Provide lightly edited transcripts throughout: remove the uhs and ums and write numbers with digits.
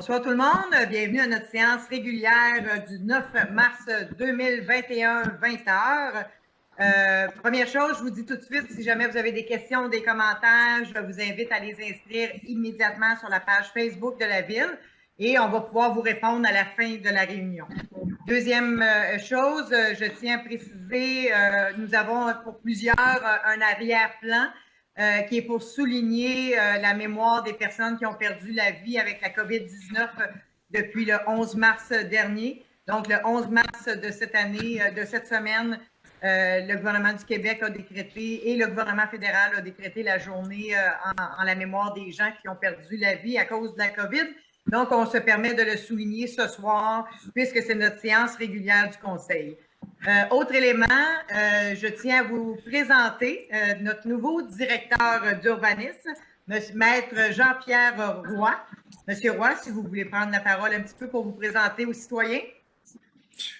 Bonsoir tout le monde, bienvenue à notre séance régulière du 9 mars 2021, 20h. Première chose, je vous dis tout de suite, si jamais vous avez des questions ou des commentaires, je vous invite à les inscrire immédiatement sur la page Facebook de la Ville et on va pouvoir vous répondre à la fin de la réunion. Deuxième chose, je tiens à préciser, nous avons pour plusieurs un arrière-plan qui est pour souligner la mémoire des personnes qui ont perdu la vie avec la COVID-19 depuis le 11 mars dernier. Donc, le 11 mars de cette année, de cette semaine, le gouvernement du Québec a décrété et le gouvernement fédéral a décrété la journée en la mémoire des gens qui ont perdu la vie à cause de la COVID. Donc, on se permet de le souligner ce soir puisque c'est notre séance régulière du Conseil. Autre élément, je tiens à vous présenter notre nouveau directeur d'urbanisme, Maître Jean-Pierre Roy. Monsieur Roy, si vous voulez prendre la parole un petit peu pour vous présenter aux citoyens.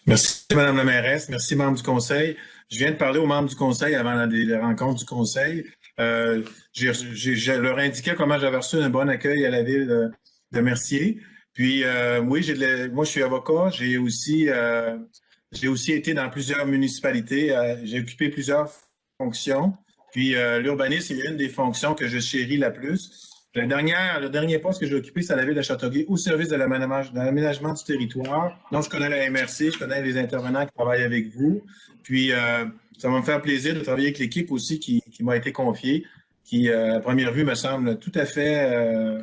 Merci, Madame la mairesse. Merci, membres du Conseil. Je viens de parler aux membres du Conseil avant la rencontre du Conseil. Je leur indiquais comment j'avais reçu un bon accueil à la ville de Mercier. Puis, oui, moi, je suis avocat. J'ai aussi été dans plusieurs municipalités. J'ai occupé plusieurs fonctions. Puis, l'urbanisme est une des fonctions que je chéris la plus. Le dernier poste que j'ai occupé, c'est à la ville de Châteauguay, au service de l'aménagement du territoire. Donc, je connais la MRC, je connais les intervenants qui travaillent avec vous. Puis, ça va me faire plaisir de travailler avec l'équipe aussi qui m'a été confiée, qui, à première vue, me semble tout à fait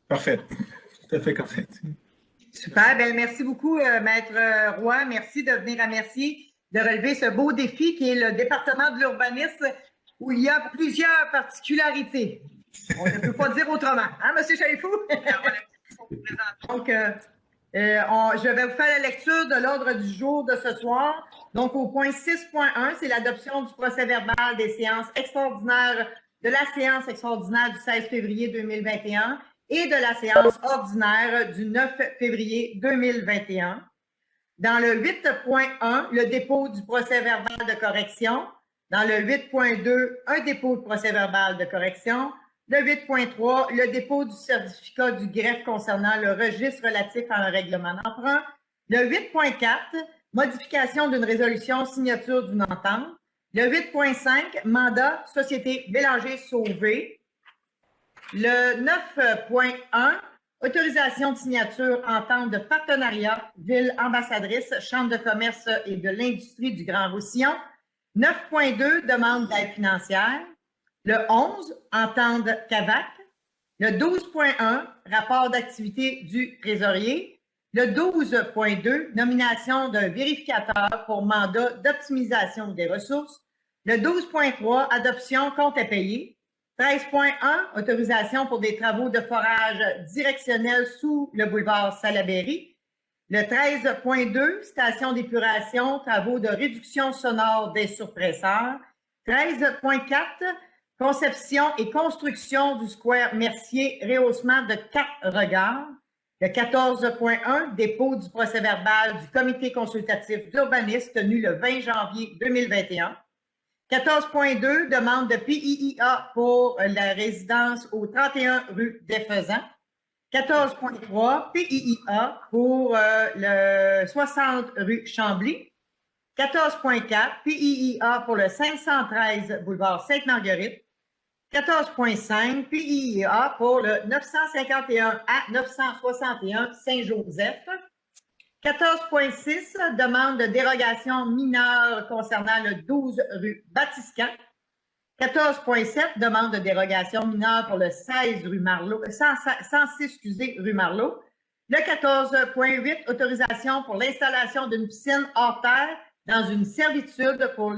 parfaite. Tout à fait correcte. Super. Bien, merci beaucoup, Maître Roy. Merci de venir à Mercier, de relever ce beau défi qui est le département de l'urbanisme où il y a plusieurs particularités. On ne peut pas dire autrement. Hein, M. Chaifou? Donc, je vais vous faire la lecture de l'ordre du jour de ce soir. Donc, au point 6.1, c'est l'adoption du procès-verbal des séances extraordinaires de la séance extraordinaire du 16 février 2021 et de la séance ordinaire du 9 février 2021. Dans le 8.1, le dépôt du procès-verbal de correction. Dans le 8.2, un dépôt de procès-verbal de correction. Le 8.3, le dépôt du certificat du greffe concernant le registre relatif à un règlement d'emprunt. Le 8.4, modification d'une résolution, signature d'une entente. Le 8.5, mandat Société Bélanger-Sauvé. Le 9.1, autorisation de signature, entente de partenariat, ville ambassadrice, Chambre de commerce et de l'industrie du Grand-Roussillon. 9.2, demande d'aide financière. Le 11, entente CAVAC. Le 12.1, rapport d'activité du trésorier. Le 12.2, nomination d'un vérificateur pour mandat d'optimisation des ressources. Le 12.3, adoption compte à payer. 13.1, autorisation pour des travaux de forage directionnel sous le boulevard Salaberry. Le 13.2, station d'épuration, travaux de réduction sonore des surpresseurs. 13.4, conception et construction du square Mercier, rehaussement de 4 regards. Le 14.1, dépôt du procès-verbal du comité consultatif d'urbanisme tenu le 20 janvier 2021. 14.2, demande de PIIA pour la résidence au 31 rue des Faisans. 14.3, PIIA pour le 60 rue Chambly. 14.4, PIIA pour le 513 boulevard Sainte-Marguerite. 14.5, PIIA pour le 951 à 961 Saint-Joseph. 14.6, demande de dérogation mineure concernant le 12 rue Batiscan. 14.7, demande de dérogation mineure pour le 16 rue Marleau, 106 rue Marleau. Le 14.8, autorisation pour l'installation d'une piscine hors terre dans une servitude pour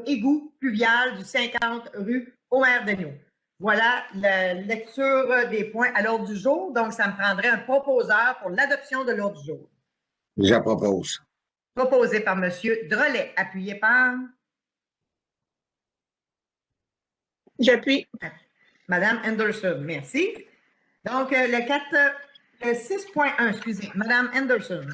égout pluvial du 50 rue Omer-Degnaud. Voilà la lecture des points à l'ordre du jour. Donc, ça me prendrait un proposeur pour l'adoption de l'ordre du jour. Je propose. Proposé par M. Drolet, appuyé par... J'appuie. Madame Anderson, merci. Donc, le 6.1, excusez, Madame Anderson.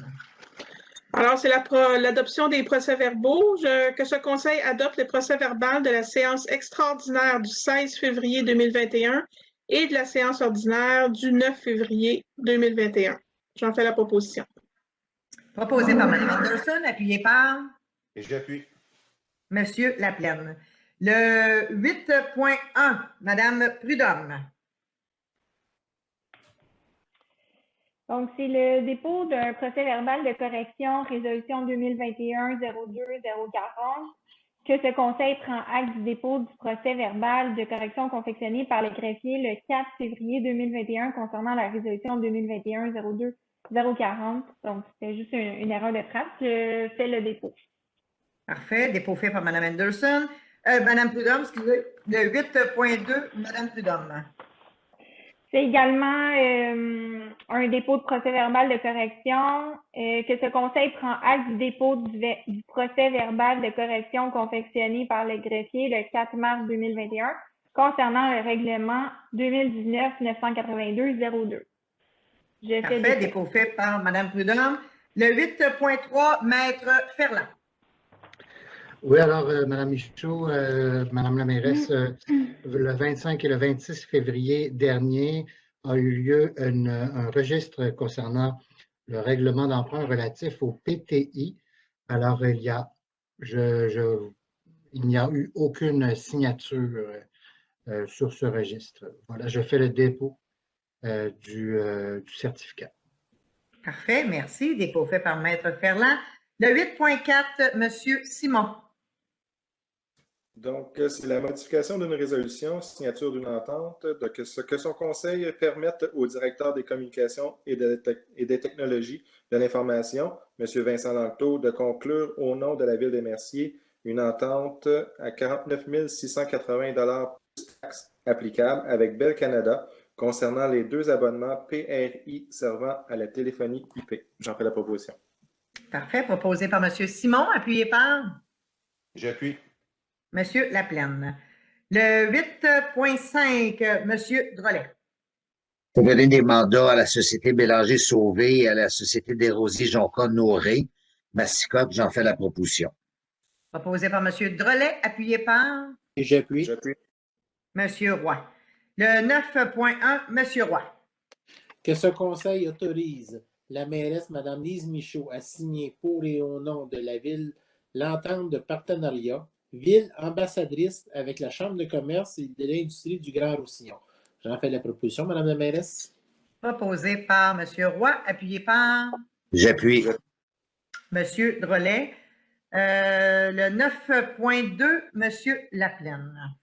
Alors, c'est l'adoption des procès-verbaux. Que ce Conseil adopte le procès-verbal de la séance extraordinaire du 16 février 2021 et de la séance ordinaire du 9 février 2021. J'en fais la proposition. Proposé par Mme Anderson, appuyé par Et j'appuie. M. Laplaine. Le 8.1, Mme Prudhomme. Donc, c'est le dépôt d'un procès-verbal de correction, résolution 2021-02-040, que ce conseil prend acte du dépôt du procès-verbal de correction confectionné par le greffier le 4 février 2021 concernant la résolution 2021-02-040. Donc, c'était juste une erreur de frappe. Je fais le dépôt. Parfait. Dépôt fait par Mme Anderson. Mme Prudhomme, excusez. Le 8.2, Mme Prudhomme. C'est également un dépôt de procès-verbal de correction, que ce conseil prend acte du dépôt du procès-verbal de correction confectionné par le greffier le 4 mars 2021 concernant le règlement 2019-982-02. Parfait. Dépôt fait par Mme Prudhomme. Le 8.3, Maître Ferland. Oui, alors, Mme Michaud, Mme la mairesse, le 25 et le 26 février dernier a eu lieu un registre concernant le règlement d'emprunt relatif au PTI. Alors, il n'y a eu aucune signature sur ce registre. Voilà, je fais le dépôt du certificat. Parfait, merci. Dépôt fait par Maître Ferland. Le 8.4, M. Simon. Donc, c'est la modification d'une résolution, signature d'une entente, que son conseil permette au directeur des communications et des technologies de l'information, M. Vincent Lanctot, de conclure au nom de la Ville de Mercier une entente à 49 680 plus taxes applicables avec Bell Canada concernant les 2 abonnements PRI servant à la téléphonie IP. J'en fais la proposition. Parfait. Proposé par M. Simon, appuyé par J'appuie. M. Laplaine. Le 8.5, M. Drolet. Pour donner des mandats à la Société Bélanger-Sauvé et à la Société Desrosiers-Jonca-Noré, Massicotte, j'en fais la proposition. Proposé par M. Drolet, appuyé par Et j'appuie. J'appuie. M. Roy. Le 9.1, M. Roy. Que ce conseil autorise la mairesse, Mme Lise Michaud, à signer pour et au nom de la Ville l'entente de partenariat Ville ambassadrice avec la Chambre de commerce et de l'industrie du Grand Roussillon. J'en fais la proposition, Mme la mairesse. Proposé par M. Roy, appuyé par J'appuie. M. Drolet. Le 9.2, M. Laplaine.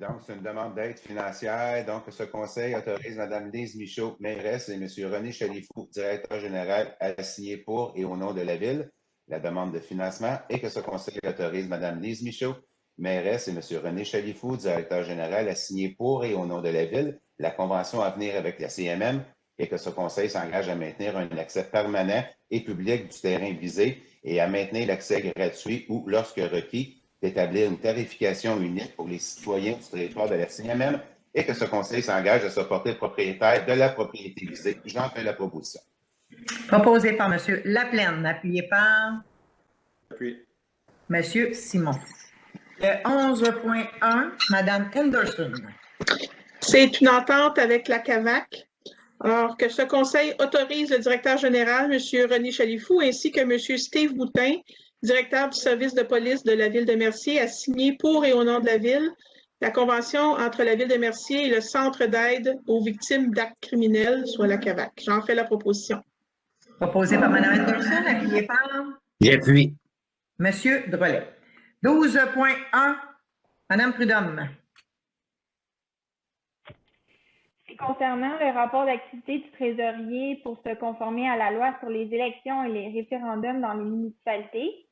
Donc, c'est une demande d'aide financière. Donc, ce conseil autorise Mme Lise Michaud, mairesse, et M. René Chalifou, directeur général, à signer pour et au nom de la Ville la demande de financement et que ce conseil autorise Mme Lise Michaud, mairesse, et M. René Chalifou, directeur général, à signer pour et au nom de la Ville la convention à venir avec la CMM et que ce conseil s'engage à maintenir un accès permanent et public du terrain visé et à maintenir l'accès gratuit ou, lorsque requis, d'établir une tarification unique pour les citoyens du territoire de la CMM et que ce conseil s'engage à se porter propriétaire de la propriété visée. J'en fais la proposition. Proposé par M. Laplaine, appuyé par J'appuie. M. Simon. Le 11.1, Mme Anderson. C'est une entente avec la CAVAC. Alors, que ce conseil autorise le directeur général, M. René Chalifou, ainsi que M. Steve Boutin, directeur du service de police de la Ville de Mercier, à signer pour et au nom de la Ville la convention entre la Ville de Mercier et le Centre d'aide aux victimes d'actes criminels, soit la CAVAC. J'en fais la proposition. Proposé par Mme Anderson, appuyé par J'appuie. M. Drolet. 12.1, Mme Prudhomme. Concernant le rapport d'activité du trésorier pour se conformer à la loi sur les élections et les référendums dans les municipalités,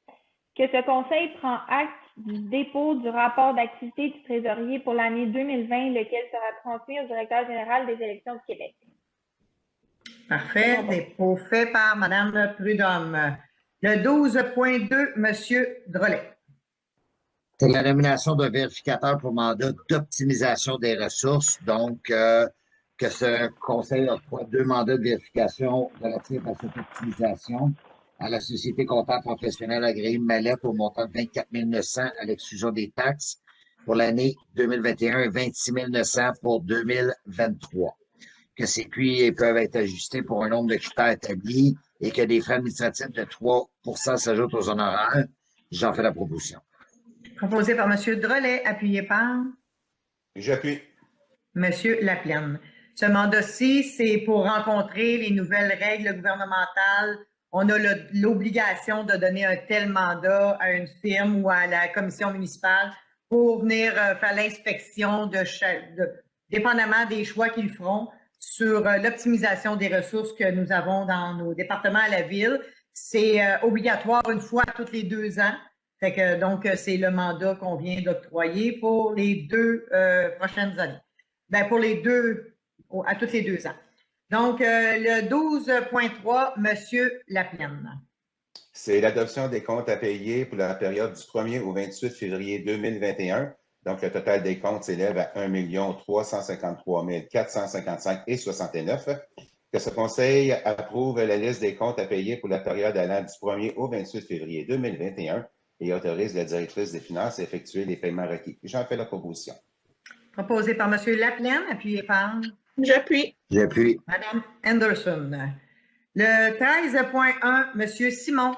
que ce conseil prend acte du dépôt du rapport d'activité du trésorier pour l'année 2020, lequel sera transmis au directeur général des élections du Québec. Parfait. Dépôt fait par Mme Prudhomme. Le 12.2, M. Drolet. C'est la nomination d'un vérificateur pour mandat d'optimisation des ressources. Donc, que ce conseil octroie 2 mandats de vérification relatifs à cette optimisation à la Société comptable professionnelle agréée Mallette au montant de 24 900 à l'exclusion des taxes pour l'année 2021 et 26 900 pour 2023. Que ces prix peuvent être ajustés pour un nombre de critères établis et que des frais administratifs de 3 s'ajoutent aux honoraires. J'en fais la proposition. Proposé par M. Drolet, appuyé par J'appuie. M. Laplaine. Ce mandat-ci, c'est pour rencontrer les nouvelles règles gouvernementales. On a l'obligation de donner un tel mandat à une firme ou à la commission municipale pour venir faire l'inspection dépendamment des choix qu'ils feront sur l'optimisation des ressources que nous avons dans nos départements à la ville. C'est obligatoire une fois tous les 2 ans. Fait que, donc, c'est le mandat qu'on vient d'octroyer pour les 2 prochaines années. Bien, pour les 2, à tous les 2 ans. Donc, le 12.3, M. Laplaine. C'est l'adoption des comptes à payer pour la période du 1er au 28 février 2021. Donc, le total des comptes s'élève à 1 353 455,69. Que ce Conseil approuve la liste des comptes à payer pour la période allant du 1er au 28 février 2021 et autorise la directrice des finances à effectuer les paiements requis. J'en fais la proposition. Proposé par M. Laplaine, appuyé par J'appuie. J'appuie. Mme Anderson. Le 13.1, M. Simon.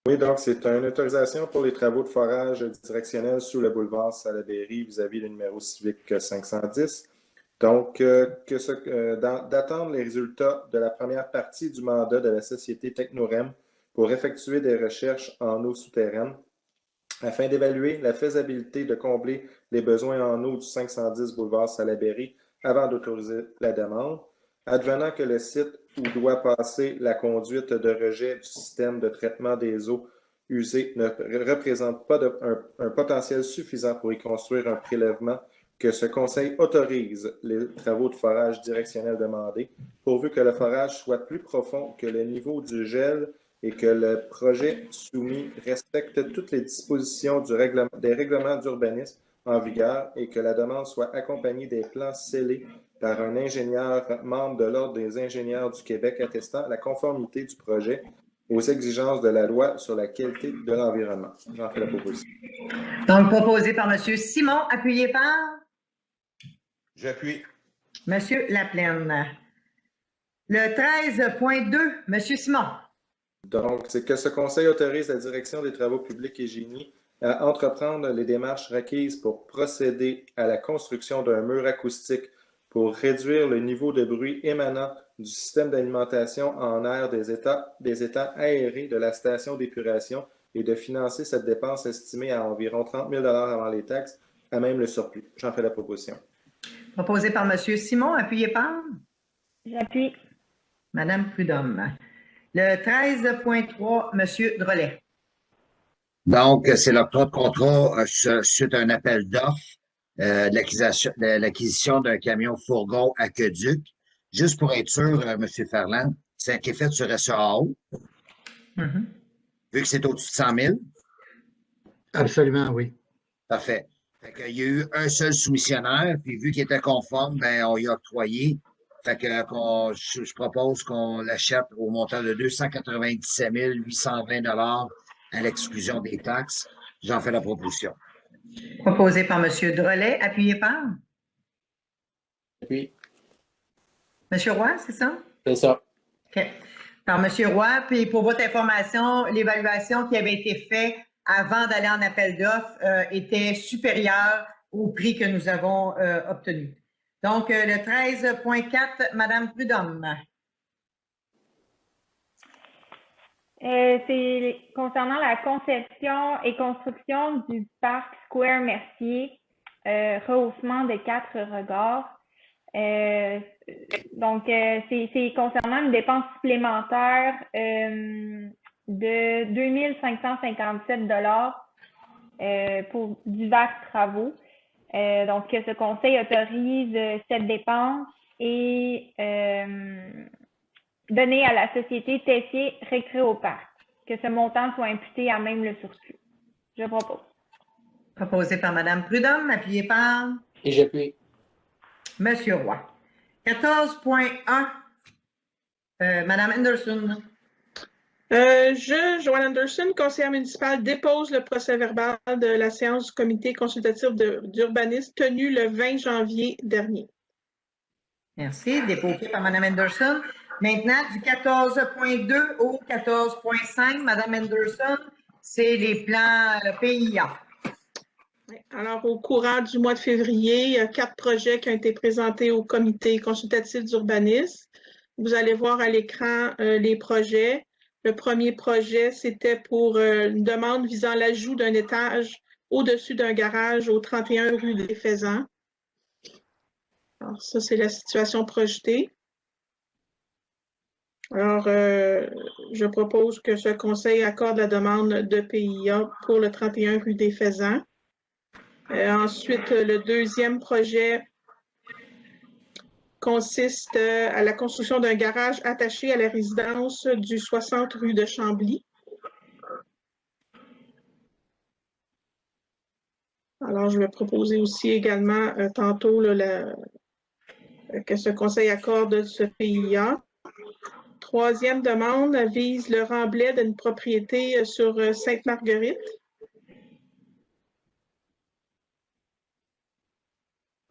Oui, donc c'est une autorisation pour les travaux de forage directionnel sous le boulevard Salaberry vis-à-vis le numéro civique 510. Donc, d'attendre les résultats de la première partie du mandat de la société Technorem pour effectuer des recherches en eau souterraine afin d'évaluer la faisabilité de combler les besoins en eau du 510 boulevard Salaberry avant d'autoriser la demande. Advenant que le site où doit passer la conduite de rejet du système de traitement des eaux usées ne représente pas un potentiel suffisant pour y construire un prélèvement, que ce Conseil autorise les travaux de forage directionnel demandés, pourvu que le forage soit plus profond que le niveau du gel et que le projet soumis respecte toutes les dispositions des règlements d'urbanisme en vigueur et que la demande soit accompagnée des plans scellés par un ingénieur membre de l'Ordre des ingénieurs du Québec attestant la conformité du projet aux exigences de la loi sur la qualité de l'environnement. J'en fais la proposition. Donc, proposé par M. Simon, appuyé par J'appuie. M. Laplaine. Le 13.2, M. Simon. Donc, c'est que ce Conseil autorise la direction des travaux publics et génie à entreprendre les démarches requises pour procéder à la construction d'un mur acoustique pour réduire le niveau de bruit émanant du système d'alimentation en air des étangs aérés de la station d'épuration et de financer cette dépense estimée à environ 30 000 avant les taxes, à même le surplus. J'en fais la proposition. Proposé par M. Simon, appuyé par J'appuie. Mme Prudhomme. Le 13.3, M. Drolet. Donc, c'est l'octroi de contrat suite à un appel d'offres de l'acquisition d'un camion fourgon aqueduc. Juste pour être sûr, M. Ferland, c'est qui est fait sur SAO, vu que c'est au-dessus de 100 000. Absolument, oui. Parfait. Fait qu'il y a eu un seul soumissionnaire, puis vu qu'il était conforme, ben, on y a octroyé. Fait que je propose qu'on l'achète au montant de 297 820 à l'exclusion des taxes. J'en fais la proposition. Proposé par M. Drolet, appuyé par Oui, M. Roy, c'est ça? c'est ça. OK. Par M. Roy, puis pour votre information, l'évaluation qui avait été faite avant d'aller en appel d'offres était supérieure au prix que nous avons obtenu. Donc, le 13.4, Mme Prudhomme. C'est concernant la conception et construction du parc Square Mercier, rehaussement de 4 regards. Donc, c'est concernant une dépense supplémentaire de 2 557 $ pour divers travaux. Donc, que ce conseil autorise cette dépense et donner à la société Tessier Récréoparc, que ce montant soit imputé à même le surplus. Je propose. Proposé par Mme Prudhomme, appuyé par Et j'appuie. M. Roy. 14.1, Mme Anderson. Joanne Anderson, conseillère municipale, dépose le procès-verbal de la séance du comité consultatif d'urbanisme tenue le 20 janvier dernier. Merci. Déposé par Mme Anderson. Maintenant, du 14.2 au 14.5, Mme Anderson, c'est les plans PIA. Alors, au courant du mois de février, il y a 4 projets qui ont été présentés au comité consultatif d'urbanisme. Vous allez voir à l'écran les projets. Le premier projet, c'était pour une demande visant l'ajout d'un étage au-dessus d'un garage au 31 rue des Faisans. Alors, ça, c'est la situation projetée. Alors, je propose que ce conseil accorde la demande de PIA pour le 31 rue des Faisans. Ensuite, le deuxième projet consiste à la construction d'un garage attaché à la résidence du 60 rue de Chambly. Alors, je vais proposer aussi également tantôt là, que ce conseil accorde ce PIA. Troisième demande vise le remblai d'une propriété sur Sainte-Marguerite.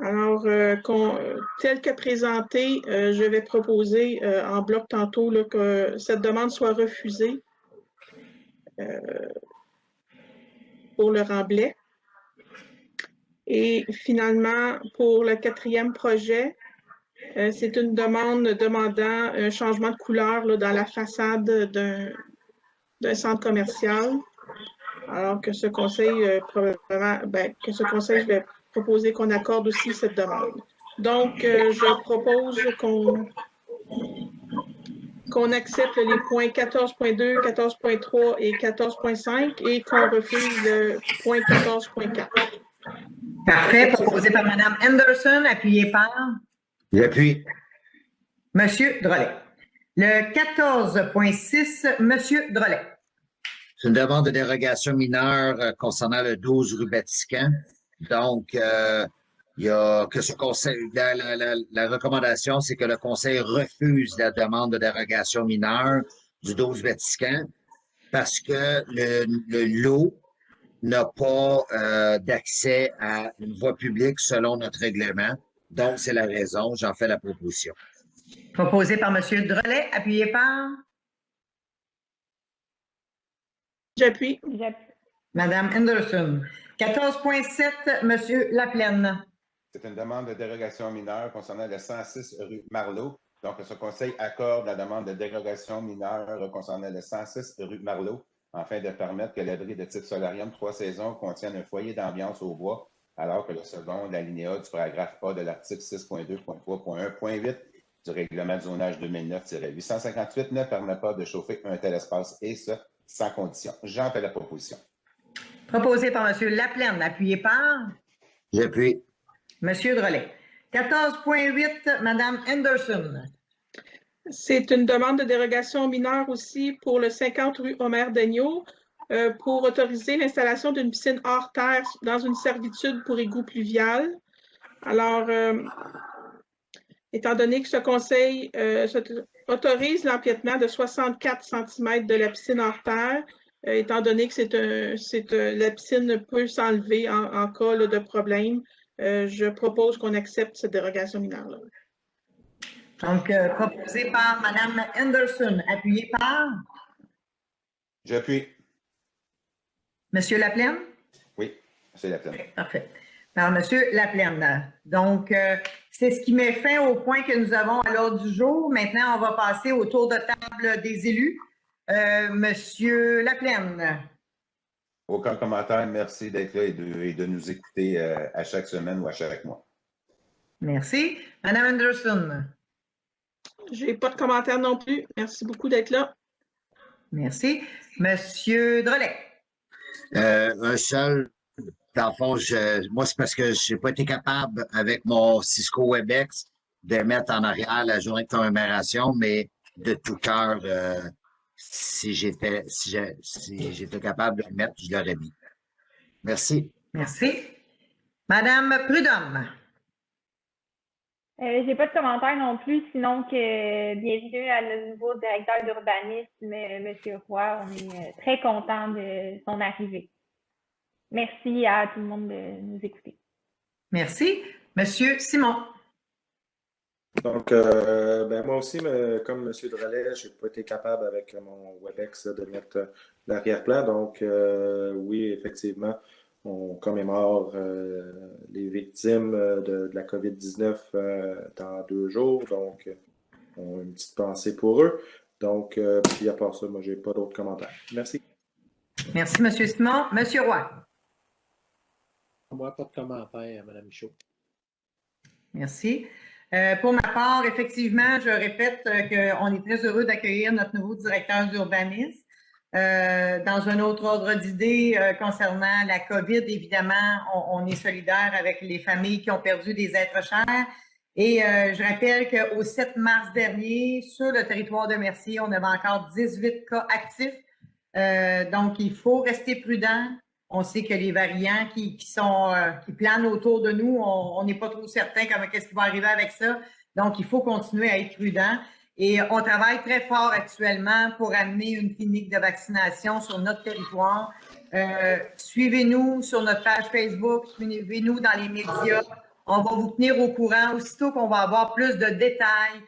Alors, tel que présenté, je vais proposer en bloc tantôt là, que cette demande soit refusée pour le remblai. Et finalement, pour le quatrième projet, c'est une demande demandant un changement de couleur là, dans la façade d'un centre commercial. Alors que ce conseil, probablement, je vais proposer qu'on accorde aussi cette demande. Donc, je propose qu'on accepte les points 14.2, 14.3 et 14.5 et qu'on refuse le point 14.4. Parfait. Proposé par Mme Anderson, appuyé par? J'appuie. Monsieur Drolet. Le 14.6, Monsieur Drolet. C'est une demande de dérogation mineure concernant le 12 rue Vatican. Donc, il y a que ce conseil, la recommandation, c'est que le conseil refuse la demande de dérogation mineure du 12 Vatican parce que le lot n'a pas d'accès à une voie publique selon notre règlement. Donc, c'est la raison, j'en fais la proposition. Proposé par M. Drolet, appuyé par? J'appuie. Mme Anderson. 14.7, M. Laplaine. C'est une demande de dérogation mineure concernant le 106 rue Marleau. Donc, ce conseil accorde la demande de dérogation mineure concernant le 106 rue Marleau afin de permettre que l'abri de type solarium 3 saisons contienne un foyer d'ambiance au bois, alors que le second, l'alinéa du paragraphe A de l'article 6.2.3.1.8 du règlement de zonage 2009-858 ne permet pas de chauffer un tel espace, et ce, sans condition. J'en fais la proposition. Proposé par M. Laplaine, appuyé par? J'appuie. M. Drolet. 14.8, Mme Anderson. C'est une demande de dérogation mineure aussi pour le 50 rue Omer-Daigneault pour autoriser l'installation d'une piscine hors terre dans une servitude pour égout pluvial. Alors, étant donné que ce conseil autorise l'empiètement de 64 cm de la piscine hors terre, étant donné que la piscine peut s'enlever en cas là, de problème, je propose qu'on accepte cette dérogation mineure-là. Donc, proposé par Mme Anderson, appuyé par? J'appuie. M. Laplaine? Oui, c'est Laplaine. Okay, parfait. Par M. Laplaine. Donc, c'est ce qui met fin au point que nous avons à l'ordre du jour. Maintenant, on va passer au tour de table des élus. Monsieur Laplaine. Aucun commentaire. Merci d'être là et de nous écouter à chaque semaine ou à chaque mois. Merci. Mme Anderson. Je n'ai pas de commentaire non plus. Merci beaucoup d'être là. Merci. Monsieur Drolet. Un seul, dans le fond, moi, c'est parce que je n'ai pas été capable, avec mon Cisco WebEx, de mettre en arrière la journée de commémoration, mais de tout cœur, si j'étais capable de le mettre, je l'aurais mis. Merci. Merci. Madame Prudhomme. J'ai pas de commentaire non plus, sinon que bienvenue à notre nouveau directeur d'urbanisme, M. Roy. On est très content de son arrivée. Merci à tout le monde de nous écouter. Merci. Monsieur Simon. Donc, moi aussi, comme M. Drolet, je n'ai pas été capable avec mon WebEx de mettre l'arrière-plan. Donc, oui, effectivement, on commémore les victimes de la COVID-19 dans 2 jours. Donc, on a une petite pensée pour eux. Donc, puis à part ça, moi, je n'ai pas d'autres commentaires. Merci. Merci, M. Simon. M. Roy. Moi, pas de commentaire, Mme Michaud. Merci. Pour ma part, effectivement, je répète qu'on est très heureux d'accueillir notre nouveau directeur d'urbanisme. Dans un autre ordre d'idée concernant la COVID, évidemment, on est solidaire avec les familles qui ont perdu des êtres chers. Et je rappelle qu'au 7 mars dernier, sur le territoire de Mercier, on avait encore 18 cas actifs. Donc, il faut rester prudent. On sait que les variants qui planent autour de nous, on n'est pas trop certain qu'est-ce qui va arriver avec ça. Donc, il faut continuer à être prudent. Et on travaille très fort actuellement pour amener une clinique de vaccination sur notre territoire. Suivez-nous sur notre page Facebook, suivez-nous dans les médias. On va vous tenir au courant aussitôt qu'on va avoir plus de détails.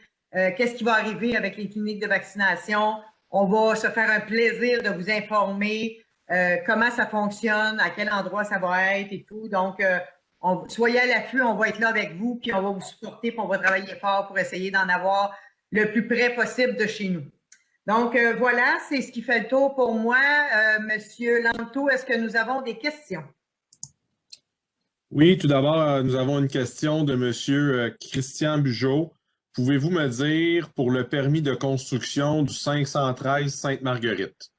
Qu'est-ce qui va arriver avec les cliniques de vaccination? On va se faire un plaisir de vous informer comment ça fonctionne, à quel endroit ça va être et tout. Donc, soyez à l'affût, on va être là avec vous, puis on va vous supporter, puis on va travailler fort pour essayer d'en avoir le plus près possible de chez nous. Donc, voilà, c'est ce qui fait le tour pour moi. Monsieur Lanto, est-ce que nous avons des questions? Oui, tout d'abord, nous avons une question de Monsieur Christian Bugeaud. Pouvez-vous me dire pour le permis de construction du 513 Sainte-Marguerite?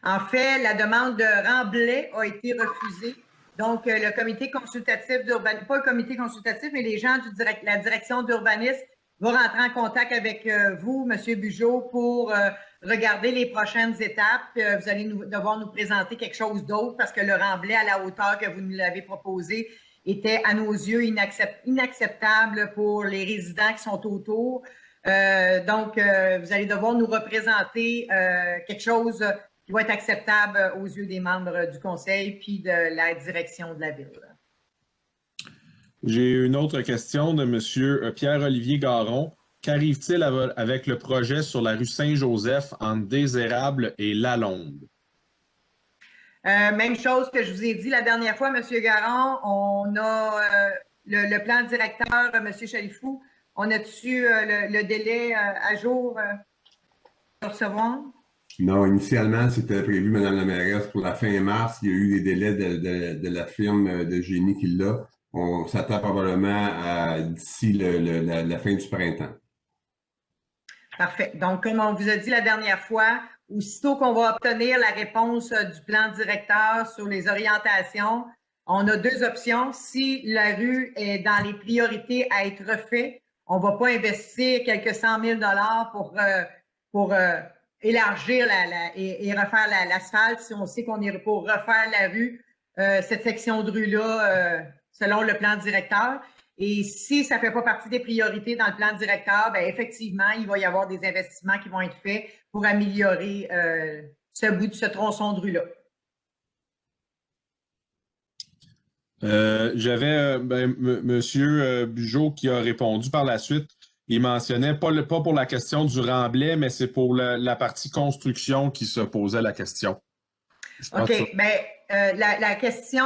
En fait, la demande de Remblai a été refusée. Donc, le comité consultatif d'urbanisme, pas le comité consultatif, mais les gens de la direction d'urbanisme vont rentrer en contact avec vous, M. Bugeaud, pour regarder les prochaines étapes. Vous allez devoir nous présenter quelque chose d'autre parce que le Remblai à la hauteur que vous nous l'avez proposé était, à nos yeux, inacceptable pour les résidents qui sont autour. Donc, vous allez devoir nous représenter quelque chose qui va être acceptable aux yeux des membres du conseil puis de la direction de la ville. J'ai une autre question de M. Pierre-Olivier Garon. Qu'arrive-t-il avec le projet sur la rue Saint-Joseph entre Désérable et Lalonde? Même chose que je vous ai dit la dernière fois, M. Garon. On a le plan directeur, M. Chalifou. On a-tu le délai à jour de recevoir? Non, initialement, c'était prévu, Mme la mairesse, pour la fin mars. Il y a eu des délais de la firme de génie qui l'a. On s'attend probablement à d'ici la fin du printemps. Parfait. Donc, comme on vous a dit la dernière fois, aussitôt qu'on va obtenir la réponse du plan directeur sur les orientations, on a 2 options. Si la rue est dans les priorités à être refaite, on ne va pas investir quelques 100 000 pour élargir et refaire l'asphalte si on sait qu'on est pour refaire la rue, cette section de rue-là, selon le plan directeur. Et si ça ne fait pas partie des priorités dans le plan directeur, bien, effectivement, il va y avoir des investissements qui vont être faits pour améliorer ce tronçon de rue-là. J'avais M. Bugeaud qui a répondu par la suite. Il mentionnait, pas pour la question du Remblai, mais c'est pour la partie construction qui se posait la question. OK. Bien, la question,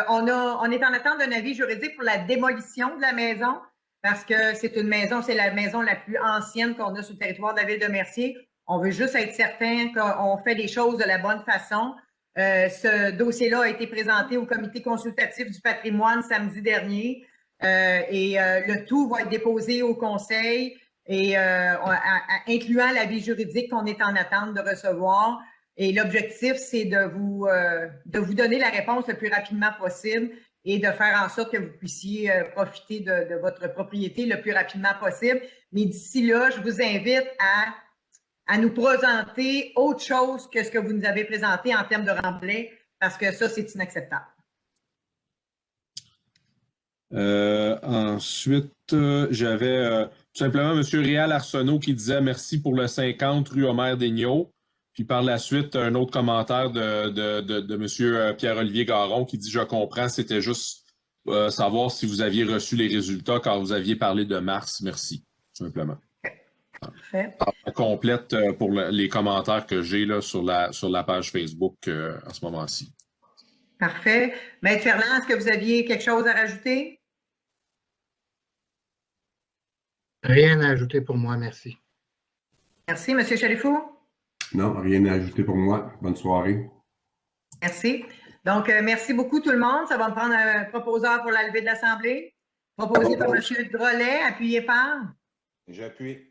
on est en attente d'un avis juridique pour la démolition de la maison parce que c'est la maison la plus ancienne qu'on a sur le territoire de la ville de Mercier. On veut juste être certain qu'on fait les choses de la bonne façon. Ce dossier-là a été présenté au comité consultatif du patrimoine samedi dernier. Le tout va être déposé au conseil et incluant l'avis juridique qu'on est en attente de recevoir. Et l'objectif, c'est de vous donner la réponse le plus rapidement possible et de faire en sorte que vous puissiez profiter de votre propriété le plus rapidement possible. Mais d'ici là, je vous invite à nous présenter autre chose que ce que vous nous avez présenté en termes de Remblai, parce que ça, c'est inacceptable. Ensuite, j'avais tout simplement M. Réal Arsenault qui disait merci pour le 50 rue Omer Daigneault. Puis par la suite, un autre commentaire de M. Pierre-Olivier Garon qui dit « Je comprends, c'était juste savoir si vous aviez reçu les résultats quand vous aviez parlé de mars. Merci. » Tout simplement. Parfait. Complète pour les commentaires que j'ai là sur la page Facebook à ce moment-ci. Parfait. Maître Ferland, est-ce que vous aviez quelque chose à rajouter? Rien à ajouter pour moi, merci. Merci. M. Chalifou? Non, rien à ajouter pour moi. Bonne soirée. Merci. Donc, merci beaucoup tout le monde. Ça va me prendre un proposeur pour la levée de l'Assemblée. Proposé par M. Drolet, appuyé par? J'appuie.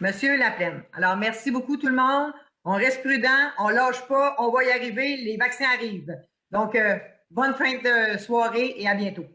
M. Laplaine. Alors, merci beaucoup tout le monde. On reste prudent, on ne lâche pas, on va y arriver, les vaccins arrivent. Donc, bonne fin de soirée et à bientôt.